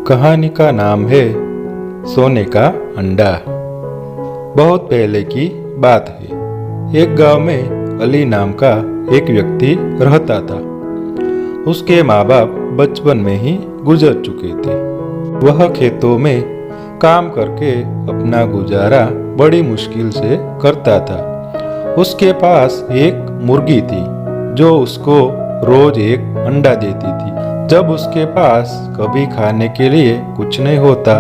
कहानी का नाम है सोने का अंडा। बहुत पहले की बात है। एक गांव में अली नाम का एक व्यक्ति रहता था। उसके माँ बाप बचपन में ही गुजर चुके थे। वह खेतों में काम करके अपना गुजारा बड़ी मुश्किल से करता था। उसके पास एक मुर्गी थी जो उसको रोज एक अंडा देती थी। जब उसके पास कभी खाने के लिए कुछ नहीं होता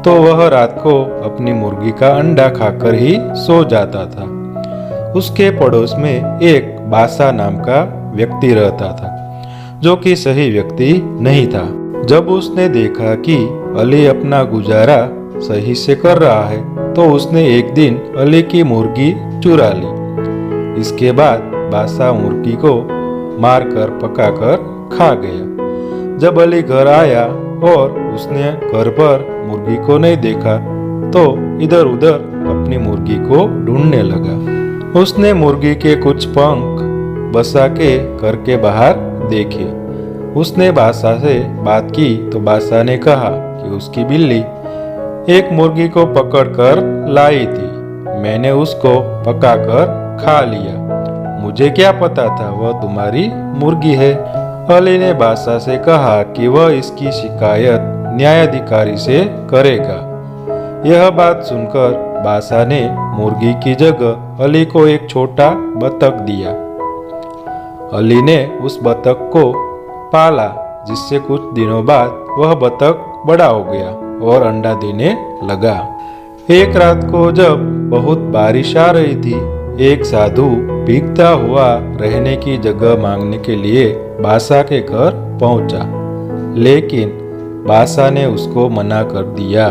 तो वह रात को अपनी मुर्गी का अंडा खाकर ही सो जाता था। उसके पड़ोस में एक बासा नाम का व्यक्ति रहता था जो कि सही व्यक्ति नहीं था। जब उसने देखा कि अली अपना गुजारा सही से कर रहा है तो उसने एक दिन अली की मुर्गी चुरा ली। इसके बाद बासा मुर्गी को मारकर पकाकर खा गया। जब अली घर आया और उसने घर पर मुर्गी को नहीं देखा तो इधर उधर अपनी मुर्गी को ढूंढने लगा। उसने मुर्गी के कुछ पंख बसा के घर के बाहर देखे। उसने बासा से बात की तो बासा ने कहा कि उसकी बिल्ली एक मुर्गी को पकड़कर लाई थी। मैंने उसको पकाकर खा लिया। मुझे क्या पता था वह तुम्हारी मुर्गी है। अली ने बादशाह से कहा कि वह इसकी शिकायत न्यायाधिकारी से करेगा। यह बात सुनकर बादशाह ने मुर्गी की जगह अली को एक छोटा बतख दिया। अली ने उस बतख को पाला जिससे कुछ दिनों बाद वह बतख बड़ा हो गया और अंडा देने लगा। एक रात को जब बहुत बारिश आ रही थी, एक साधु भीगता हुआ रहने की जगह मांगने के लिए बादशाह के घर पहुंचा, लेकिन बादशाह ने उसको मना कर दिया।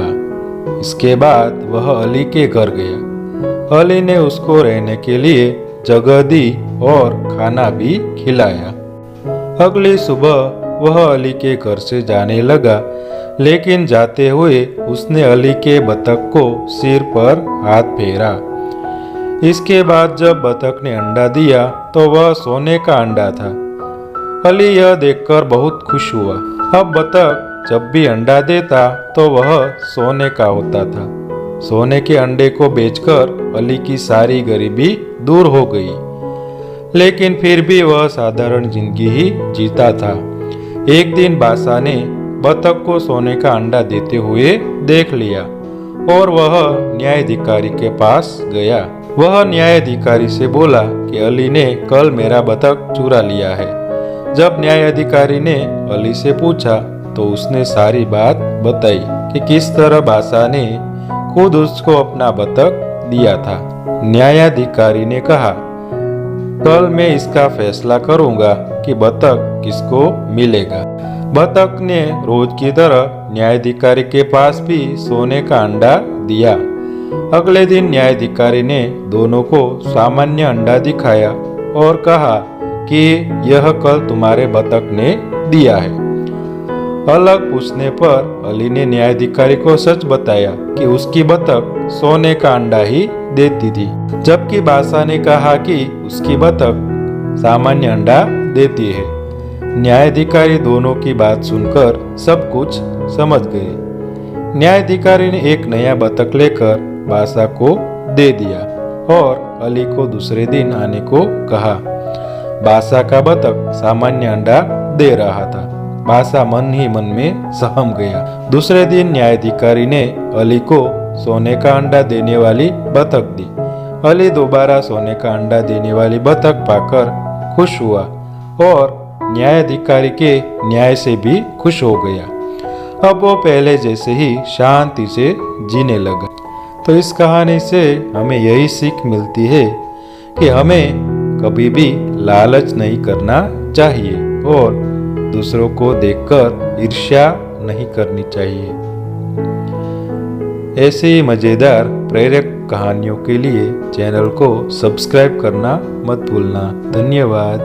इसके बाद वह अली के घर गया। अली ने उसको रहने के लिए जगह दी और खाना भी खिलाया। अगली सुबह वह अली के घर से जाने लगा, लेकिन जाते हुए उसने अली के बतख को सिर पर हाथ फेरा। इसके बाद जब बतख ने अंडा दिया तो वह सोने का अंडा था। अली यह देखकर बहुत खुश हुआ। अब बतख जब भी अंडा देता तो वह सोने का होता था। सोने के अंडे को बेचकर अली की सारी गरीबी दूर हो गई, लेकिन फिर भी वह साधारण जिंदगी ही जीता था। एक दिन बादशाह ने बतख को सोने का अंडा देते हुए देख लिया और वह न्यायाधिकारी के पास गया। वह न्यायाधिकारी से बोला कि अली ने कल मेरा बतख चुरा लिया है। जब न्यायाधिकारी ने अली से पूछा तो उसने सारी बात बताई कि किस तरह बादशाह ने खुद उसको अपना बतख दिया था। न्यायाधिकारी ने कहा, कल मैं इसका फैसला करूंगा कि बतख किसको मिलेगा। बतख ने रोज की तरह न्यायाधिकारी के पास भी सोने का अंडा दिया। अगले दिन न्यायाधिकारी ने दोनों को सामान्य अंडा दिखाया और कहा कि यह कल तुम्हारे बतख ने दिया है। अलग पूछने पर अली ने न्यायाधिकारी को सच बताया कि उसकी बतख सोने का अंडा ही देती थी, जबकि बादशाह ने कहा कि उसकी बतख सामान्य अंडा देती है। न्यायाधिकारी दोनों की बात सुनकर सब कुछ समझ गए। न्यायाधिकारी ने एक नया बतख लेकर बादशाह को दे दिया और अली को दूसरे दिन आने को कहा। बादशाह का बतख सामान्य अंडा दे रहा था। बादशाह मन ही मन में सहम गया। दूसरे दिन न्यायाधिकारी ने अली को सोने का अंडा देने वाली बतख दी। अली दोबारा सोने का अंडा देने वाली बतख पाकर खुश हुआ और न्यायाधिकारी के न्याय से भी खुश हो गया। अब वो पहले जैसे ही शांति से जीने लगा। तो इस कहानी से हमें यही सीख मिलती है कि हमें कभी भी लालच नहीं करना चाहिए और दूसरों को देखकर ईर्ष्या नहीं करनी चाहिए। ऐसे ही मजेदार प्रेरक कहानियों के लिए चैनल को सब्सक्राइब करना मत भूलना। धन्यवाद।